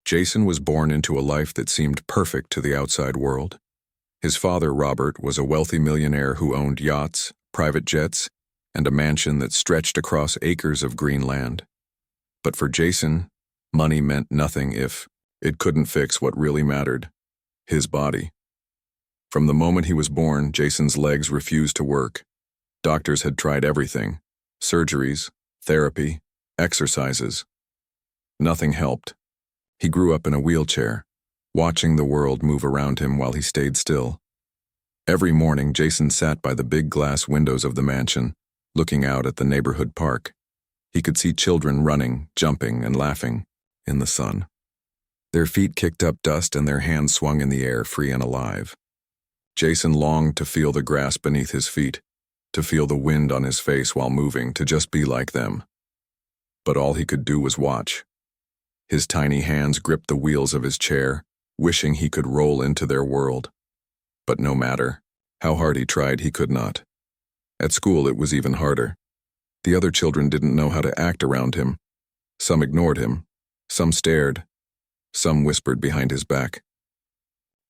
Jason was born into a life that seemed perfect to the outside world. His father, Robert, was a wealthy millionaire who owned yachts, private jets, and a mansion that stretched across acres of green land. But for Jason, money meant nothing if it couldn't fix what really mattered: his body. From the moment he was born, Jason's legs refused to work. Doctors had tried everything: surgeries, therapy, exercises. Nothing helped. He grew up in a wheelchair, watching the world move around him while he stayed still. Every morning, Jason sat by the big glass windows of the mansion, looking out at the neighborhood park. He could see children running, jumping, and laughing in the sun. Their feet kicked up dust and their hands swung in the air, free and alive. Jason longed to feel the grass beneath his feet, to feel the wind on his face while moving, to just be like them. But all he could do was watch. His tiny hands gripped the wheels of his chair, wishing he could roll into their world. But no matter how hard he tried, he could not. At school, it was even harder. The other children didn't know how to act around him. Some ignored him, some stared, some whispered behind his back.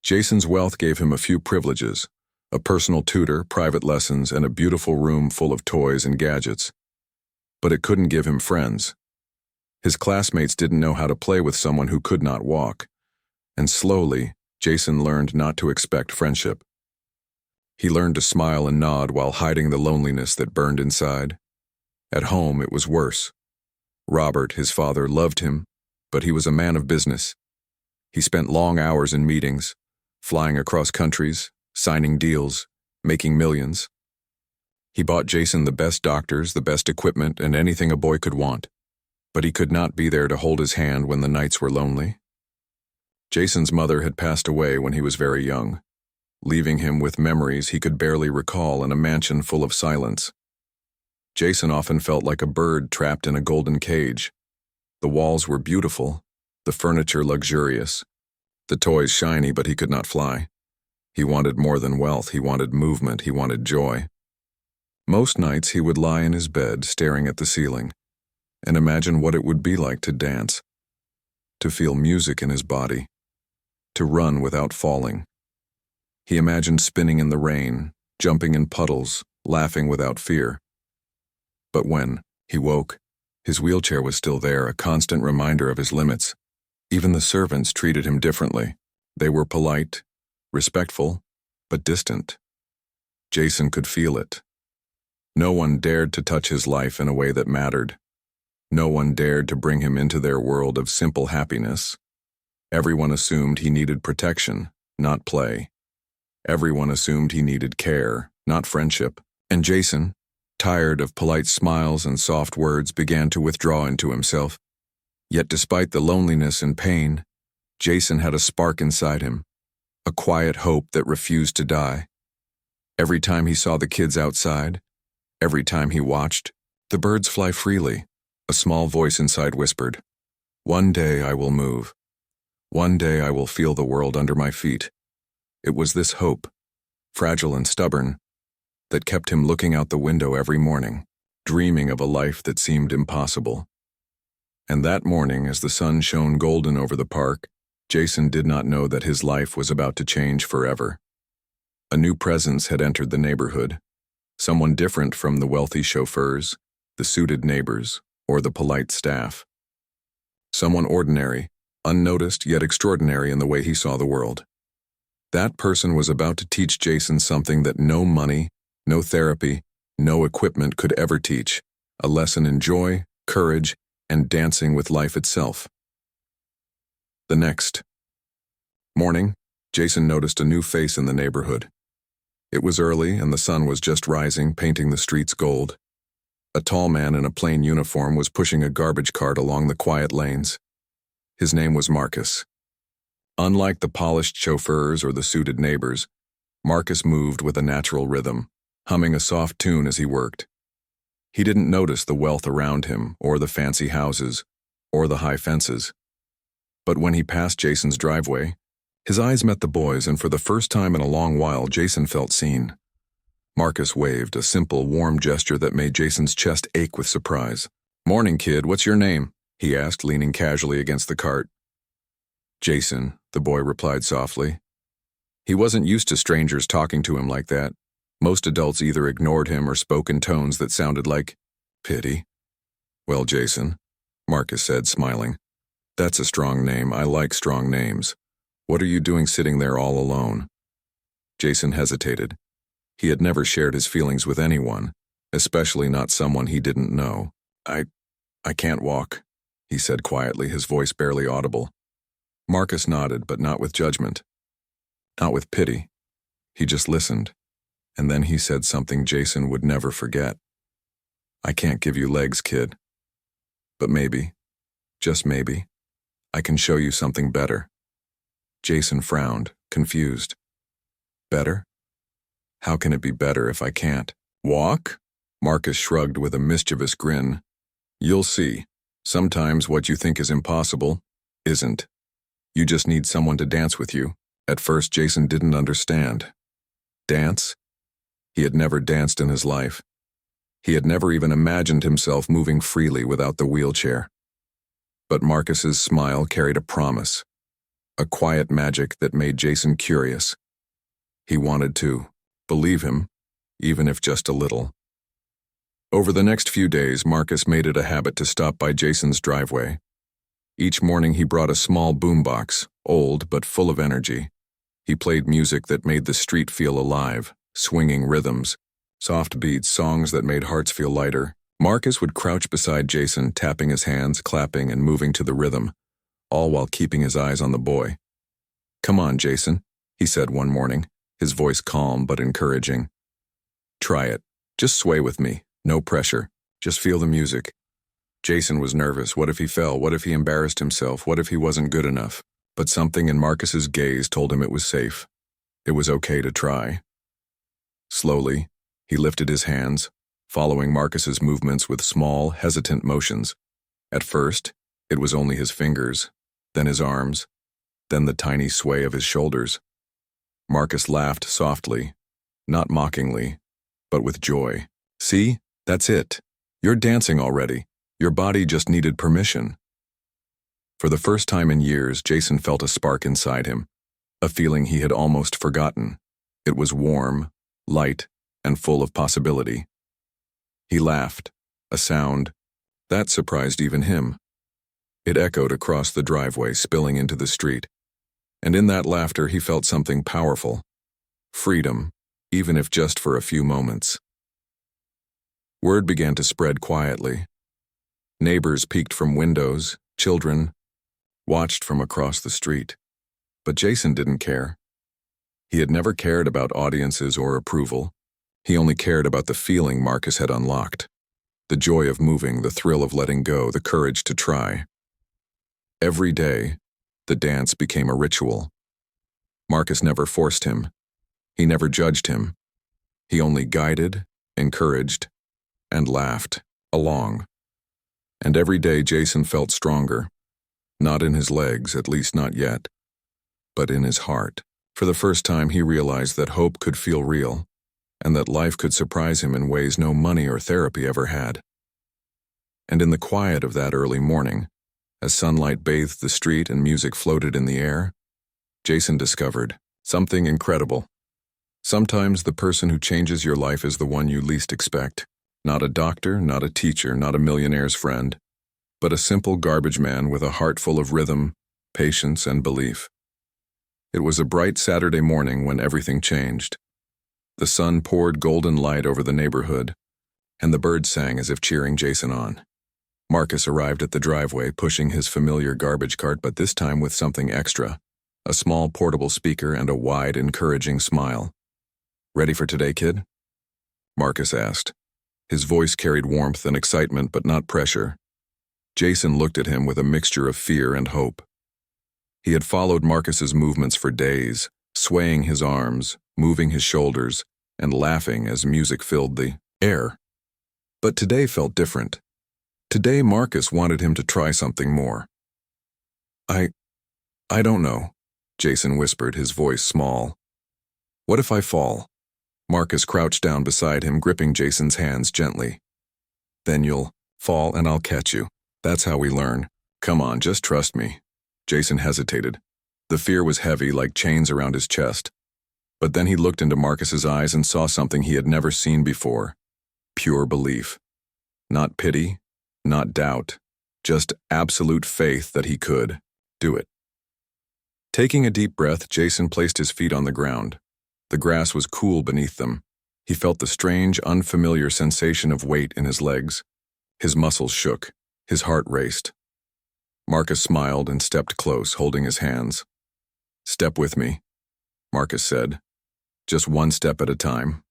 Jason's wealth gave him a few privileges: a personal tutor, private lessons, and a beautiful room full of toys and gadgets. But it couldn't give him friends. His classmates didn't know how to play with someone who could not walk. And slowly, Jason learned not to expect friendship. He learned to smile and nod while hiding the loneliness that burned inside. At home, it was worse. Robert, his father, loved him, but he was a man of business. He spent long hours in meetings, flying across countries, signing deals, making millions. He bought Jason the best doctors, the best equipment, and anything a boy could want. But he could not be there to hold his hand when the nights were lonely. Jason's mother had passed away when he was very young, leaving him with memories he could barely recall in a mansion full of silence. Jason often felt like a bird trapped in a golden cage. The walls were beautiful, the furniture luxurious, the toys shiny, but he could not fly. He wanted more than wealth. He wanted movement. He wanted joy. Most nights he would lie in his bed, staring at the ceiling, and imagine what it would be like to dance, to feel music in his body, to run without falling. He imagined spinning in the rain, jumping in puddles, laughing without fear. But when he woke, his wheelchair was still there, a constant reminder of his limits. Even the servants treated him differently. They were polite, respectful, but distant. Jason could feel it. No one dared to touch his life in a way that mattered. No one dared to bring him into their world of simple happiness. Everyone assumed he needed protection, not play. Everyone assumed he needed care, not friendship. And Jason, tired of polite smiles and soft words, began to withdraw into himself. Yet despite the loneliness and pain, Jason had a spark inside him, a quiet hope that refused to die. Every time he saw the kids outside, every time he watched the birds fly freely, a small voice inside whispered, "One day I will move. One day I will feel the world under my feet." It was this hope, fragile and stubborn, that kept him looking out the window every morning, dreaming of a life that seemed impossible. And that morning, as the sun shone golden over the park, Jason did not know that his life was about to change forever. A new presence had entered the neighborhood, someone different from the wealthy chauffeurs, the suited neighbors, or the polite staff. Someone ordinary, unnoticed yet extraordinary in the way he saw the world. That person was about to teach Jason something that no money, no therapy, no equipment could ever teach: a lesson in joy, courage, and dancing with life itself. The next morning, Jason noticed a new face in the neighborhood. It was early, and the sun was just rising, painting the streets gold. A tall man in a plain uniform was pushing a garbage cart along the quiet lanes. His name was Marcus. Unlike the polished chauffeurs or the suited neighbors, Marcus moved with a natural rhythm, humming a soft tune as he worked. He didn't notice the wealth around him, or the fancy houses, or the high fences. But when he passed Jason's driveway, his eyes met the boys, and for the first time in a long while, Jason felt seen. Marcus waved, a simple, warm gesture that made Jason's chest ache with surprise. "Morning, kid, what's your name?" he asked, leaning casually against the cart. Jason, the boy replied softly. He wasn't used to strangers talking to him like that. Most adults either ignored him or spoke in tones that sounded like pity. Well, Jason, Marcus said, smiling. That's a strong name. I like strong names. What are you doing sitting there all alone? Jason hesitated. He had never shared his feelings with anyone, especially not someone he didn't know. I can't walk, he said quietly, his voice barely audible. Marcus nodded, but not with judgment. Not with pity. He just listened, and then he said something Jason would never forget. I can't give you legs, kid. But maybe, just maybe, I can show you something better. Jason frowned, confused. Better? How can it be better if I can't? Walk? Marcus shrugged with a mischievous grin. You'll see. Sometimes what you think is impossible isn't. You just need someone to dance with you. At first, Jason didn't understand. Dance? He had never danced in his life. He had never even imagined himself moving freely without the wheelchair. But Marcus's smile carried a promise, a quiet magic that made Jason curious. He wanted to believe him, even if just a little. Over the next few days, Marcus made it a habit to stop by Jason's driveway. Each morning he brought a small boombox, old but full of energy. He played music that made the street feel alive, swinging rhythms, soft beats, songs that made hearts feel lighter. Marcus would crouch beside Jason, tapping his hands, clapping, and moving to the rhythm, all while keeping his eyes on the boy. Come on, Jason, he said one morning, his voice calm but encouraging. Try it. Just sway with me. No pressure. Just feel the music. Jason was nervous. What if he fell? What if he embarrassed himself? What if he wasn't good enough? But something in Marcus's gaze told him it was safe. It was okay to try. Slowly, he lifted his hands, following Marcus's movements with small, hesitant motions. At first, it was only his fingers, then his arms, then the tiny sway of his shoulders. Marcus laughed softly, not mockingly, but with joy. See? That's it. You're dancing already. Your body just needed permission. For the first time in years, Jason felt a spark inside him, a feeling he had almost forgotten. It was warm, light, and full of possibility. He laughed, a sound that surprised even him. It echoed across the driveway, spilling into the street. And in that laughter, he felt something powerful. Freedom, even if just for a few moments. Word began to spread quietly. Neighbors peeked from windows, children watched from across the street. But Jason didn't care. He had never cared about audiences or approval. He only cared about the feeling Marcus had unlocked. The joy of moving, the thrill of letting go, the courage to try. Every day, the dance became a ritual. Marcus never forced him. He never judged him. He only guided, encouraged, and laughed along. And every day Jason felt stronger, not in his legs, at least not yet, but in his heart. For the first time he realized that hope could feel real, and that life could surprise him in ways no money or therapy ever had. And in the quiet of that early morning, as sunlight bathed the street and music floated in the air, Jason discovered something incredible. Sometimes the person who changes your life is the one you least expect. Not a doctor, not a teacher, not a millionaire's friend, but a simple garbage man with a heart full of rhythm, patience, and belief. It was a bright Saturday morning when everything changed. The sun poured golden light over the neighborhood, and the birds sang as if cheering Jason on. Marcus arrived at the driveway, pushing his familiar garbage cart, but this time with something extra, a small portable speaker and a wide, encouraging smile. Ready for today, kid? Marcus asked. His voice carried warmth and excitement, but not pressure. Jason looked at him with a mixture of fear and hope. He had followed Marcus's movements for days, swaying his arms, moving his shoulders, and laughing as music filled the air. But today felt different. Today Marcus wanted him to try something more. I don't know, Jason whispered, his voice small. What if I fall? Marcus crouched down beside him, gripping Jason's hands gently. Then you'll fall and I'll catch you. That's how we learn. Come on, just trust me. Jason hesitated. The fear was heavy, like chains around his chest. But then he looked into Marcus's eyes and saw something he had never seen before. Pure belief. Not pity, not doubt, just absolute faith that he could do it. Taking a deep breath, Jason placed his feet on the ground. The grass was cool beneath them. He felt the strange, unfamiliar sensation of weight in his legs. His muscles shook. His heart raced. Marcus smiled and stepped close, holding his hands. "Step with me," Marcus said. "Just one step at a time."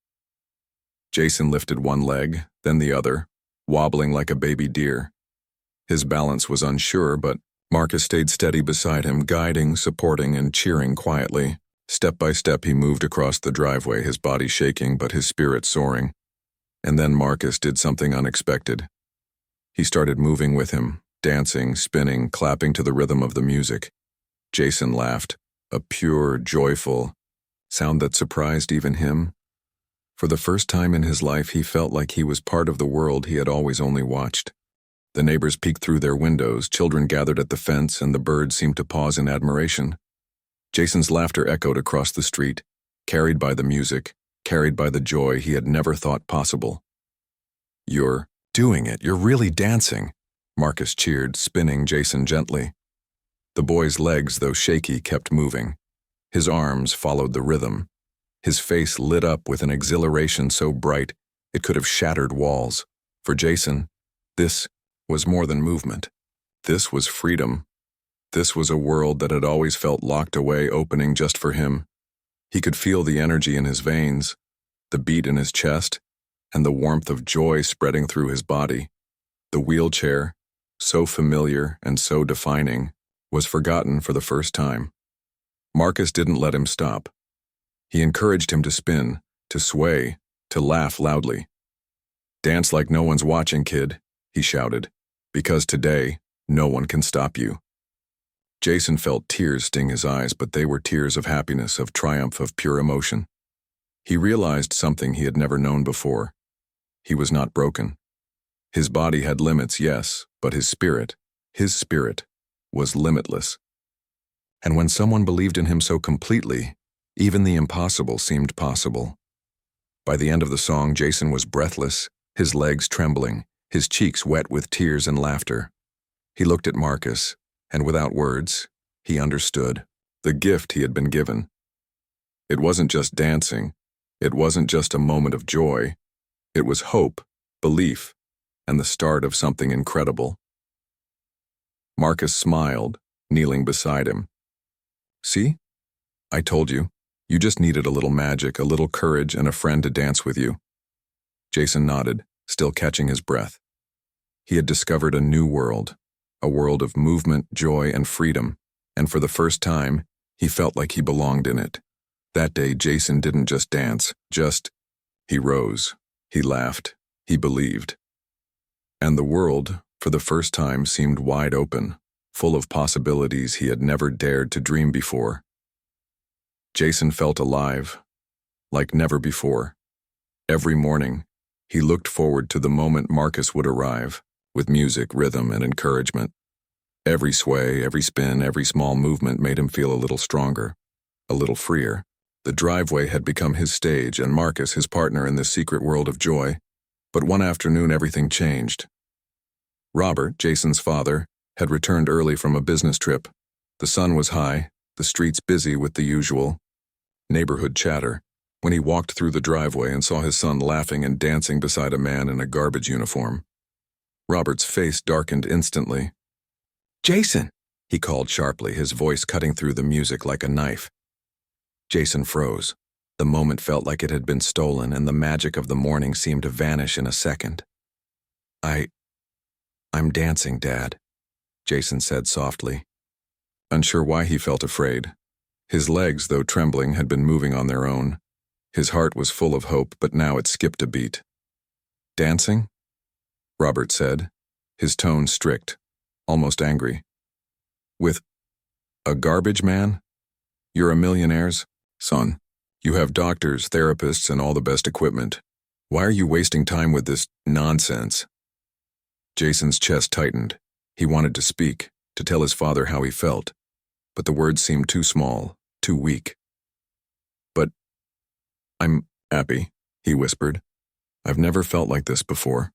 Jason lifted one leg, then the other, wobbling like a baby deer. His balance was unsure, but Marcus stayed steady beside him, guiding, supporting, and cheering quietly. Step by step he moved across the driveway, his body shaking but his spirit soaring. And then Marcus did something unexpected. He started moving with him, dancing, spinning, clapping to the rhythm of the music. Jason laughed, a pure, joyful sound that surprised even him. For the first time in his life, he felt like he was part of the world he had always only watched. The neighbors peeked through their windows, children gathered at the fence, and the birds seemed to pause in admiration. Jason's laughter echoed across the street, carried by the music, carried by the joy he had never thought possible. "You're doing it. You're really dancing," Marcus cheered, spinning Jason gently. The boy's legs, though shaky, kept moving. His arms followed the rhythm. His face lit up with an exhilaration so bright it could have shattered walls. For Jason, this was more than movement. This was freedom. This was a world that had always felt locked away, opening just for him. He could feel the energy in his veins, the beat in his chest, and the warmth of joy spreading through his body. The wheelchair, so familiar and so defining, was forgotten for the first time. Marcus didn't let him stop. He encouraged him to spin, to sway, to laugh loudly. "Dance like no one's watching, kid," he shouted, "because today, no one can stop you." Jason felt tears sting his eyes, but they were tears of happiness, of triumph, of pure emotion. He realized something he had never known before. He was not broken. His body had limits, yes, but his spirit was limitless. And when someone believed in him so completely, even the impossible seemed possible. By the end of the song, Jason was breathless, his legs trembling, his cheeks wet with tears and laughter. He looked at Marcus, and without words, he understood the gift he had been given. It wasn't just dancing. It wasn't just a moment of joy. It was hope, belief, and the start of something incredible. Marcus smiled, kneeling beside him. "See? I told you. You just needed a little magic, a little courage, and a friend to dance with you." Jason nodded, still catching his breath. He had discovered a new world, a world of movement, joy, and freedom, and for the first time, he felt like he belonged in it. That day, Jason didn't just dance, he rose, he laughed, he believed. And the world, for the first time, seemed wide open, full of possibilities he had never dared to dream before. Jason felt alive, like never before. Every morning, he looked forward to the moment Marcus would arrive, with music, rhythm, and encouragement. Every sway, every spin, every small movement made him feel a little stronger, a little freer. The driveway had become his stage, and Marcus his partner in this secret world of joy. But one afternoon, everything changed. Robert, Jason's father, had returned early from a business trip. The sun was high, the streets busy with the usual neighborhood chatter, when he walked through the driveway and saw his son laughing and dancing beside a man in a garbage uniform. Robert's face darkened instantly. "Jason!" he called sharply, his voice cutting through the music like a knife. Jason froze. The moment felt like it had been stolen, and the magic of the morning seemed to vanish in a second. I'm dancing, Dad," Jason said softly. Unsure why he felt afraid. His legs, though trembling, had been moving on their own. His heart was full of hope, but now it skipped a beat. "Dancing?" Robert said, his tone strict, almost angry. "With a garbage man? You're a millionaire's son. You have doctors, therapists, and all the best equipment. Why are you wasting time with this nonsense?" Jason's chest tightened. He wanted to speak, to tell his father how he felt. but the words seemed too small, too weak. "But I'm happy," he whispered. "I've never felt like this before."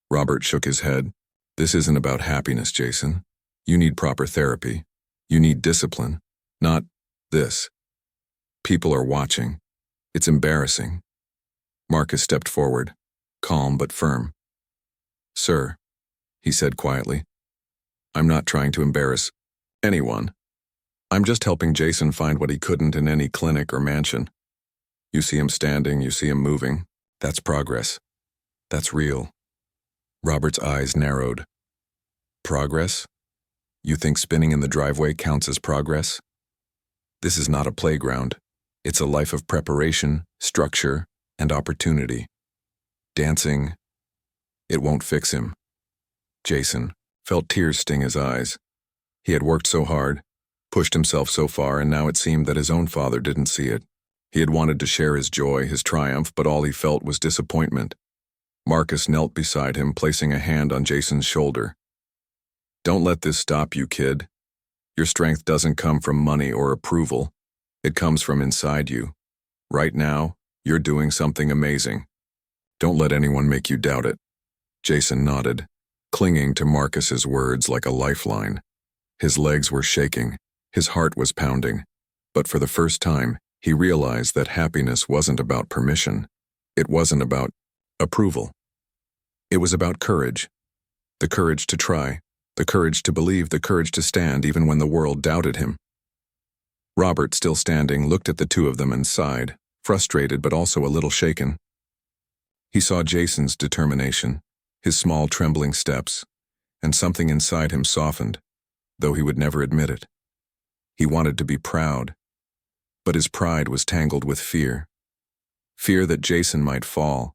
Robert shook his head. "This isn't about happiness, Jason. You need proper therapy. You need discipline. Not this. People are watching. It's embarrassing." Marcus stepped forward, calm but firm. "Sir," he said quietly, "I'm not trying to embarrass anyone. I'm just helping Jason find what he couldn't in any clinic or mansion. You see him standing, you see him moving. That's progress. That's real." Robert's eyes narrowed. "Progress? You think spinning in the driveway counts as progress? This is not a playground. It's a life of preparation, structure, and opportunity. Dancing, it won't fix him." Jason felt tears sting his eyes. He had worked so hard, pushed himself so far, and now it seemed that his own father didn't see it. He had wanted to share his joy, his triumph, but all he felt was disappointment. Marcus knelt beside him, placing a hand on Jason's shoulder. "Don't let this stop you, kid. Your strength doesn't come from money or approval. It comes from inside you. Right now, you're doing something amazing. Don't let anyone make you doubt it." Jason nodded, clinging to Marcus's words like a lifeline. His legs were shaking, his heart was pounding, but for the first time, he realized that happiness wasn't about permission. It wasn't about approval. It was about courage. The courage to try, the courage to believe, the courage to stand even when the world doubted him. Robert, still standing, looked at the two of them and sighed, frustrated but also a little shaken. He saw Jason's determination, his small trembling steps, and something inside him softened, though he would never admit it. He wanted to be proud, but his pride was tangled with fear. Fear that Jason might fall,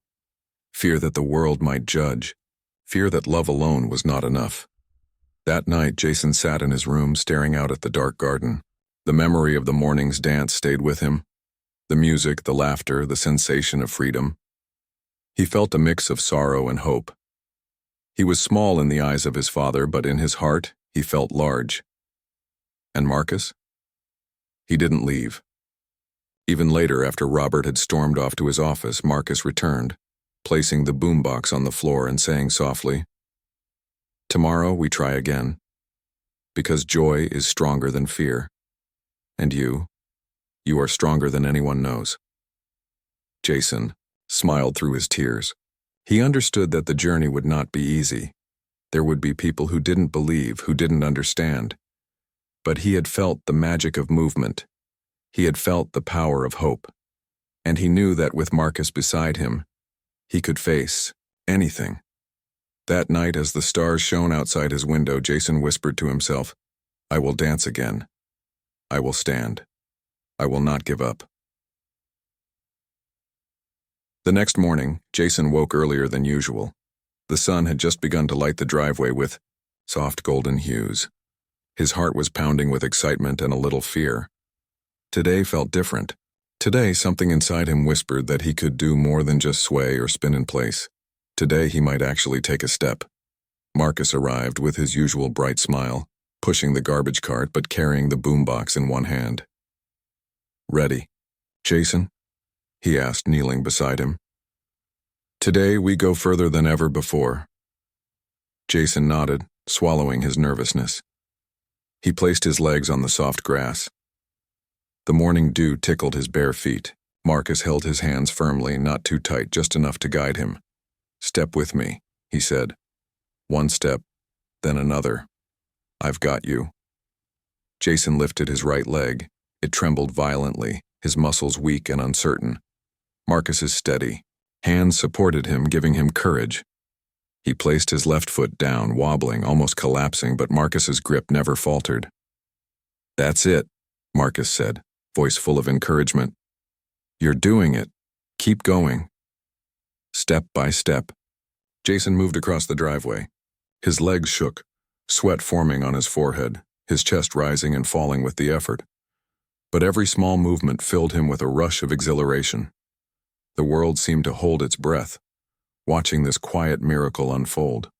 fear that the world might judge, fear that love alone was not enough. That night, Jason sat in his room staring out at the dark garden. The memory of the morning's dance stayed with him. The music, the laughter, the sensation of freedom. He felt a mix of sorrow and hope. He was small in the eyes of his father, but in his heart, he felt large. And Marcus? He didn't leave. Even later, after Robert had stormed off to his office, Marcus returned, placing the boombox on the floor and saying softly, "Tomorrow we try again, because joy is stronger than fear. And you are stronger than anyone knows." Jason smiled through his tears. He understood that the journey would not be easy. There would be people who didn't believe, who didn't understand. But he had felt the magic of movement. He had felt the power of hope. And he knew that with Marcus beside him, he could face anything. That night, as the stars shone outside his window, Jason whispered to himself, "I will dance again. I will stand. I will not give up." The next morning, Jason woke earlier than usual. The sun had just begun to light the driveway with soft golden hues. His heart was pounding with excitement and a little fear. Today felt different. Today, something inside him whispered that he could do more than just sway or spin in place. Today, he might actually take a step. Marcus arrived with his usual bright smile, pushing the garbage cart but carrying the boombox in one hand. "Ready, Jason?" he asked, kneeling beside him. "Today we go further than ever before." Jason nodded, swallowing his nervousness. He placed his legs on the soft grass. The morning dew tickled his bare feet. Marcus held his hands firmly, not too tight, just enough to guide him. "Step with me," he said. "One step, then another. I've got you." Jason lifted his right leg. It trembled violently, his muscles weak and uncertain. Marcus's steady hands supported him, giving him courage. He placed his left foot down, wobbling, almost collapsing, but Marcus's grip never faltered. "That's it," Marcus said, voice full of encouragement. "You're doing it. Keep going." Step by step, Jason moved across the driveway. His legs shook, sweat forming on his forehead, his chest rising and falling with the effort. But every small movement filled him with a rush of exhilaration. The world seemed to hold its breath, watching this quiet miracle unfold.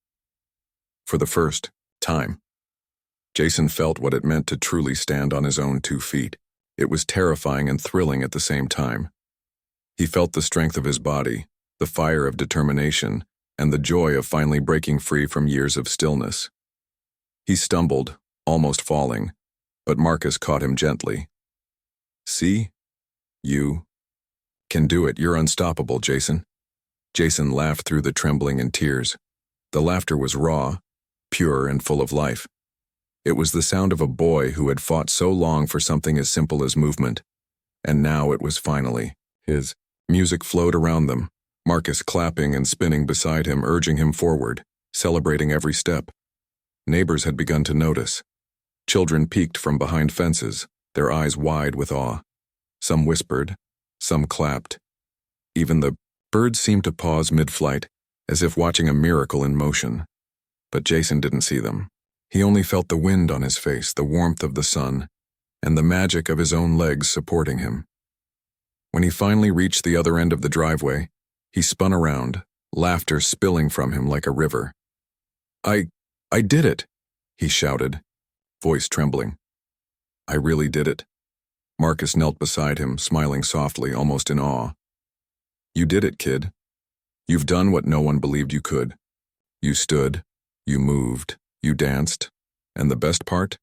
For the first time, Jason felt what it meant to truly stand on his own 2 feet. It was terrifying and thrilling at the same time. He felt the strength of his body, the fire of determination, and the joy of finally breaking free from years of stillness. He stumbled, almost falling, but Marcus caught him gently. "See? You can do it. You're unstoppable, Jason." Jason laughed through the trembling and tears. The laughter was raw, pure, and full of life. It was the sound of a boy who had fought so long for something as simple as movement, and now it was finally his. Music flowed around them, Marcus clapping and spinning beside him, urging him forward, celebrating every step. Neighbors had begun to notice. Children peeked from behind fences, their eyes wide with awe. Some whispered, some clapped. Even the birds seemed to pause mid-flight, as if watching a miracle in motion. But Jason didn't see them. He only felt the wind on his face, the warmth of the sun, and the magic of his own legs supporting him. When he finally reached the other end of the driveway, he spun around, laughter spilling from him like a river. I did it," he shouted, voice trembling. "I really did it." Marcus knelt beside him, smiling softly, almost in awe. "You did it, kid. You've done what no one believed you could. You stood, you moved, you danced, and the best part?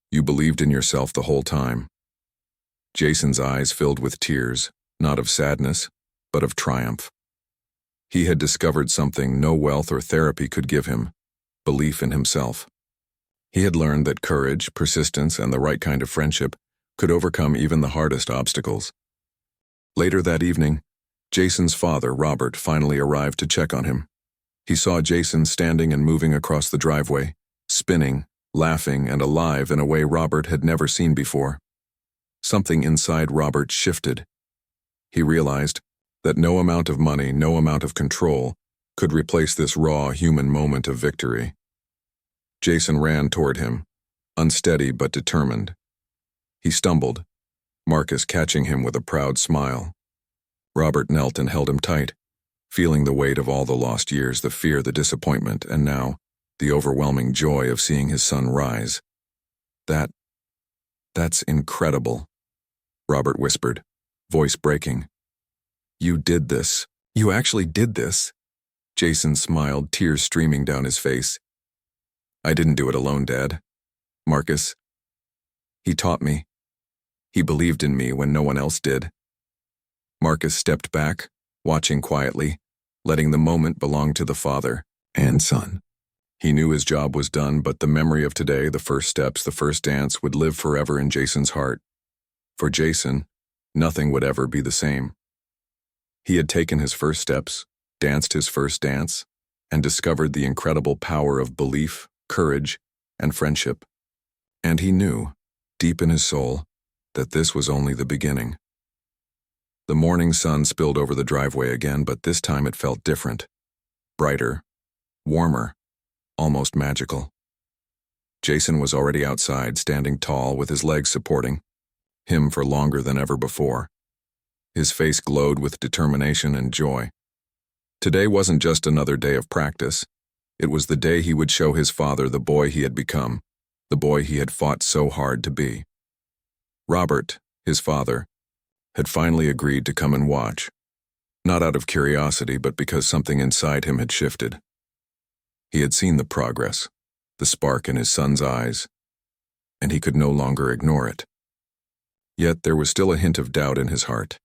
You believed in yourself the whole time." Jason's eyes filled with tears, not of sadness, but of triumph. He had discovered something no wealth or therapy could give him: belief in himself. He had learned that courage, persistence, and the right kind of friendship could overcome even the hardest obstacles. Later that evening, Jason's father, Robert, finally arrived to check on him. He saw Jason standing and moving across the driveway, spinning, laughing, and alive in a way Robert had never seen before. Something inside Robert shifted. He realized that no amount of money, no amount of control, could replace this raw human moment of victory. Jason ran toward him, unsteady but determined. He stumbled, Marcus catching him with a proud smile. Robert knelt and held him tight, feeling the weight of all the lost years, the fear, the disappointment, and now the overwhelming joy of seeing his son rise. That's incredible," Robert whispered, voice breaking. "You did this. You actually did this." Jason smiled, tears streaming down his face. "I didn't do it alone, Dad. Marcus. He taught me. He believed in me when no one else did." Marcus stepped back, watching quietly, letting the moment belong to the father and son. He knew his job was done, but the memory of today, the first steps, the first dance, would live forever in Jason's heart. For Jason, nothing would ever be the same. He had taken his first steps, danced his first dance, and discovered the incredible power of belief, courage, and friendship. And he knew, deep in his soul, that this was only the beginning. The morning sun spilled over the driveway again, but this time it felt different. Brighter, warmer, almost magical. Jason was already outside, standing tall with his legs supporting him for longer than ever before. His face glowed with determination and joy. Today wasn't just another day of practice. It was the day he would show his father the boy he had become, the boy he had fought so hard to be. Robert, his father, had finally agreed to come and watch, not out of curiosity, but because something inside him had shifted. He had seen the progress, the spark in his son's eyes, and he could no longer ignore it. Yet there was still a hint of doubt in his heart.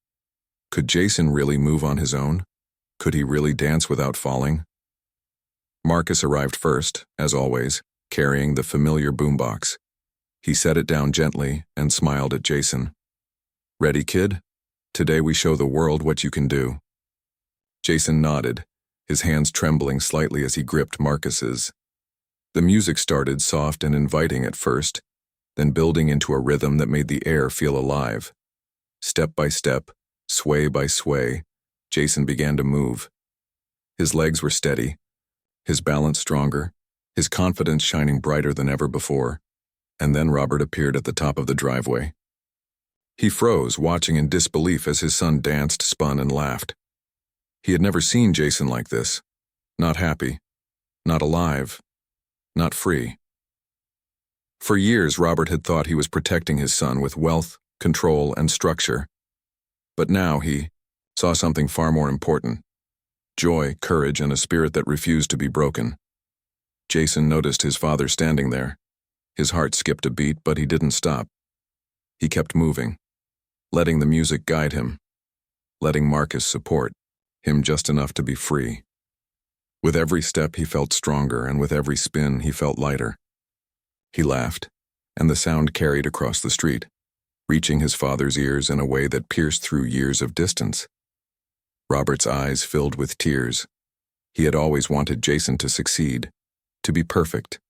Could Jason really move on his own? Could he really dance without falling? Marcus arrived first, as always, carrying the familiar boombox. He set it down gently and smiled at Jason. "Ready, kid? Today we show the world what you can do." Jason nodded, his hands trembling slightly as he gripped Marcus's. The music started soft and inviting at first, then building into a rhythm that made the air feel alive. Step by step, sway by sway, Jason began to move. His legs were steady, his balance stronger, his confidence shining brighter than ever before. And then Robert appeared at the top of the driveway. He froze, watching in disbelief as his son danced, spun, and laughed. He had never seen Jason like this. Not happy, not alive, not free. For years, Robert had thought he was protecting his son with wealth, control, and structure. But now he saw something far more important: joy, courage, and a spirit that refused to be broken. Jason noticed his father standing there. His heart skipped a beat, but he didn't stop. He kept moving, letting the music guide him, letting Marcus support him just enough to be free. With every step he felt stronger, and with every spin he felt lighter. He laughed, and the sound carried across the street, reaching his father's ears in a way that pierced through years of distance. Robert's eyes filled with tears. He had always wanted Jason to succeed, to be perfect,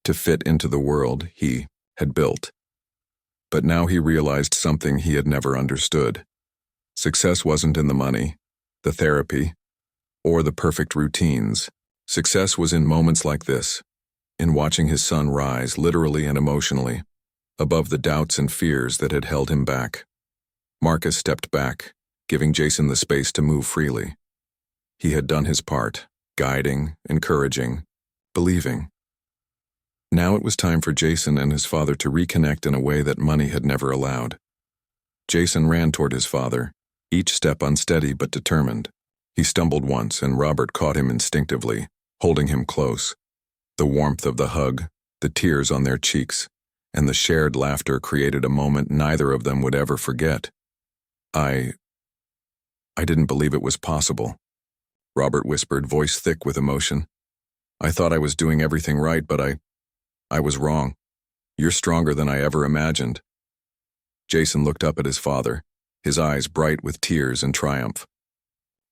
to fit into the world he had built. But now he realized something he had never understood. Success wasn't in the money, the therapy, or the perfect routines. Success was in moments like this, in watching his son rise, literally and emotionally, above the doubts and fears that had held him back. Marcus stepped back, giving Jason the space to move freely. He had done his part, guiding, encouraging, believing. Now it was time for Jason and his father to reconnect in a way that money had never allowed. Jason ran toward his father, each step unsteady but determined. He stumbled once, and Robert caught him instinctively, holding him close. The warmth of the hug, the tears on their cheeks, and the shared laughter created a moment neither of them would ever forget. I didn't believe it was possible," Robert whispered, voice thick with emotion. "I thought I was doing everything right, but I was wrong. You're stronger than I ever imagined." Jason looked up at his father, his eyes bright with tears and triumph.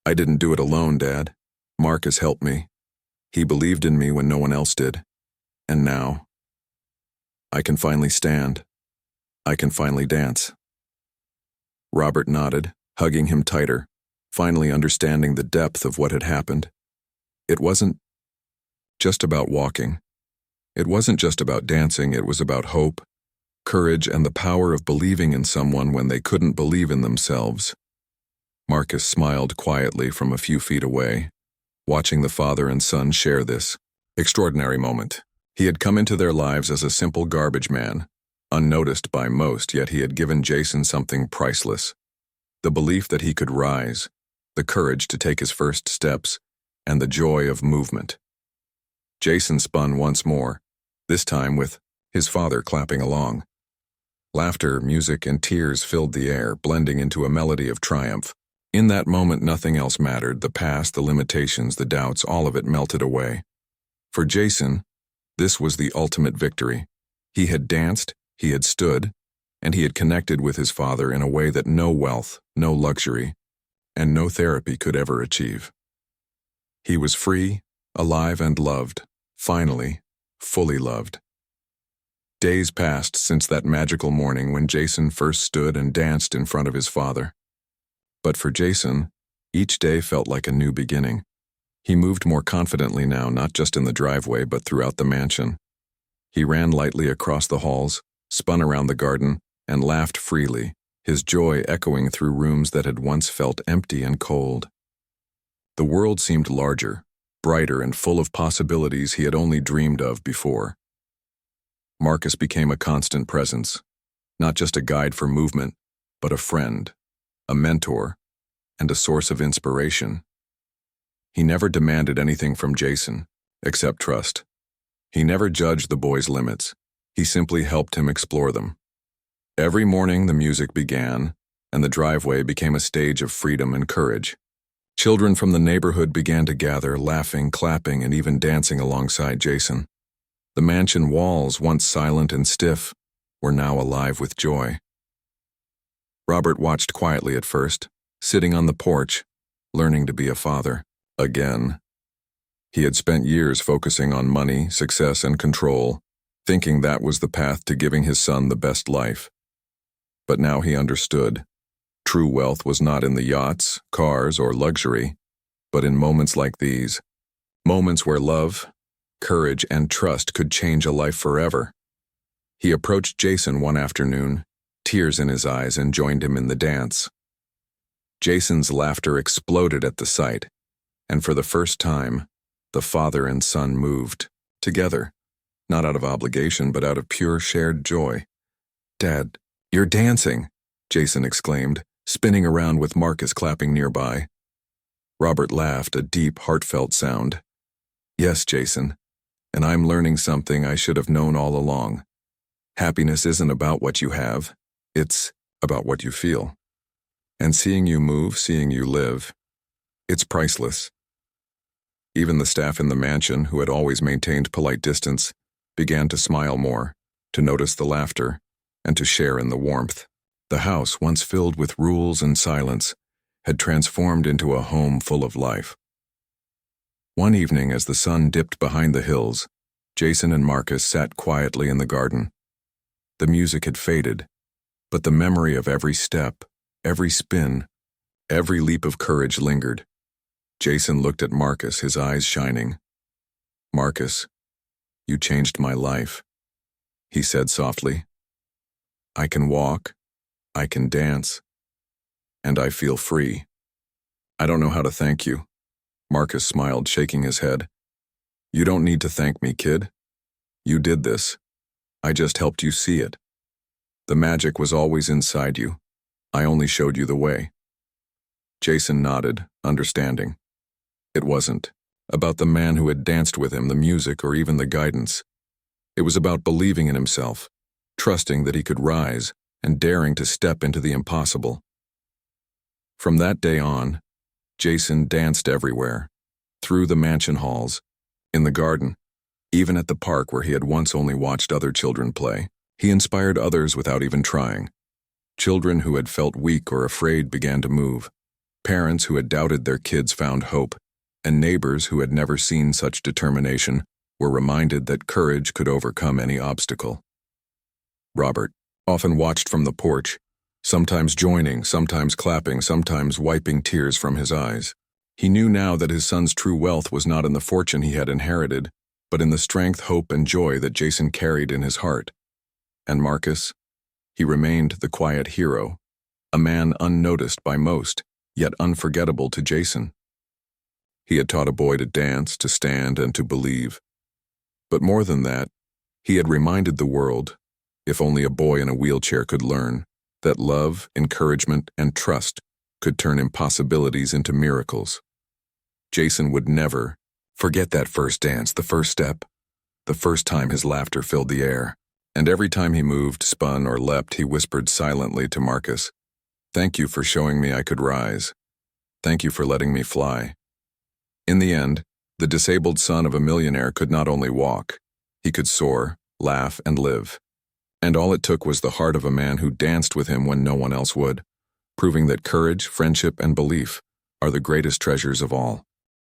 "I didn't do it alone, Dad. Marcus helped me. He believed in me when no one else did. And now, I can finally stand. I can finally dance." Robert nodded, hugging him tighter, finally understanding the depth of what had happened. It wasn't just about walking. It wasn't just about dancing. It was about hope, courage, and the power of believing in someone when they couldn't believe in themselves. Marcus smiled quietly from a few feet away, watching the father and son share this extraordinary moment. He had come into their lives as a simple garbage man, unnoticed by most, yet he had given Jason something priceless: the belief that he could rise, the courage to take his first steps, and the joy of movement. Jason spun once more, this time with his father clapping along. Laughter, music, and tears filled the air, blending into a melody of triumph. In that moment, nothing else mattered: the past, the limitations, the doubts, all of it melted away. For Jason, this was the ultimate victory. He had danced, he had stood, and he had connected with his father in a way that no wealth, no luxury, and no therapy could ever achieve. He was free, alive, and loved, finally, fully loved. Days passed since that magical morning when Jason first stood and danced in front of his father. But for Jason, each day felt like a new beginning. He moved more confidently now, not just in the driveway, but throughout the mansion. He ran lightly across the halls, spun around the garden, and laughed freely, his joy echoing through rooms that had once felt empty and cold. The world seemed larger, brighter, and full of possibilities he had only dreamed of before. Marcus became a constant presence, not just a guide for movement, but a friend, a mentor, and a source of inspiration. He never demanded anything from Jason, except trust. He never judged the boy's limits. He simply helped him explore them. Every morning the music began, and the driveway became a stage of freedom and courage. Children from the neighborhood began to gather, laughing, clapping, and even dancing alongside Jason. The mansion walls, once silent and stiff, were now alive with joy. Robert watched quietly at first, sitting on the porch, learning to be a father again. He had spent years focusing on money, success, and control, thinking that was the path to giving his son the best life. But now he understood. True wealth was not in the yachts, cars, or luxury, but in moments like these, moments where love, courage, and trust could change a life forever. He approached Jason one afternoon, tears in his eyes, and joined him in the dance. Jason's laughter exploded at the sight, and for the first time, the father and son moved together. not out of obligation but out of pure shared joy. "Dad, you're dancing," Jason exclaimed, spinning around with Marcus clapping nearby. Robert laughed, a deep, heartfelt sound. "Yes, Jason, and I'm learning something I should have known all along. Happiness isn't about what you have, it's about what you feel. And seeing you move, seeing you live, it's priceless." Even the staff in the mansion, who had always maintained polite distance, began to smile more, to notice the laughter, and to share in the warmth. The house, once filled with rules and silence, had transformed into a home full of life. One evening, as the sun dipped behind the hills, Jason and Marcus sat quietly in the garden. The music had faded, but the memory of every step, every spin, every leap of courage lingered. Jason looked at Marcus, his eyes shining. "Marcus, you changed my life," he said softly. "I can walk, I can dance, and I feel free." "I don't know how to thank you," Marcus smiled, shaking his head. "You don't need to thank me, kid. You did this. I just helped you see it. The magic was always inside you. I only showed you the way." Jason nodded, understanding. It wasn't about the man who had danced with him, the music, or even the guidance. It was about believing in himself, trusting that he could rise, and daring to step into the impossible. From that day on, Jason danced everywhere, through the mansion halls, in the garden, even at the park where he had once only watched other children play. He inspired others without even trying. Children who had felt weak or afraid began to move. Parents who had doubted their kids found hope, and neighbors who had never seen such determination were reminded that courage could overcome any obstacle. Robert often watched from the porch, sometimes joining, sometimes clapping, sometimes wiping tears from his eyes. He knew now that his son's true wealth was not in the fortune he had inherited, but in the strength, hope, and joy that Jason carried in his heart. And Marcus? He remained the quiet hero, a man unnoticed by most, yet unforgettable to Jason. He had taught a boy to dance, to stand, and to believe. But more than that, he had reminded the world, if only a boy in a wheelchair could learn, that love, encouragement, and trust could turn impossibilities into miracles. Jason would never forget that first dance, the first step, the first time his laughter filled the air. And every time he moved, spun, or leapt, he whispered silently to Marcus, "Thank you for showing me I could rise. Thank you for letting me fly." In the end, the disabled son of a millionaire could not only walk, he could soar, laugh, and live. And all it took was the heart of a man who danced with him when no one else would, proving that courage, friendship, and belief are the greatest treasures of all.